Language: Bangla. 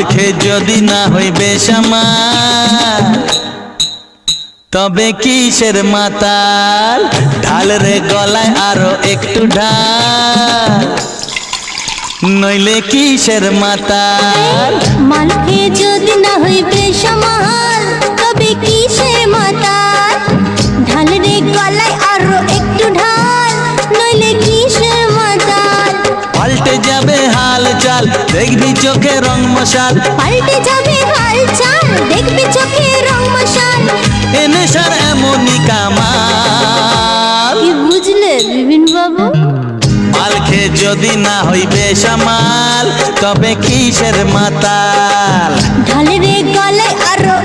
খেয়ে যদি না হইবে সামাল তবে কিসের মাতাল ঢাল রে গলায় আরো একটু ঢাল নইলে কিসের মাতাল মাল খেয়ে যদি না হইবে সামাল তবে কিসের মাতাল ঢাল রে গলায় আরো একটু ঢাল নইলে কিসের মাতাল পাল্টে যাবে হাল চাল দেখবি চোখে রং মশাল পাল্টে যাবে হাল চাল দেখবি চোখে রং মশাল এ নেশার এমনই কামাল কি বুঝলে বিপিন বাবু মাল খেয়ে যদি না হইবে সামাল তবে কিসের মাতাল ঢাল রে গলায় আরো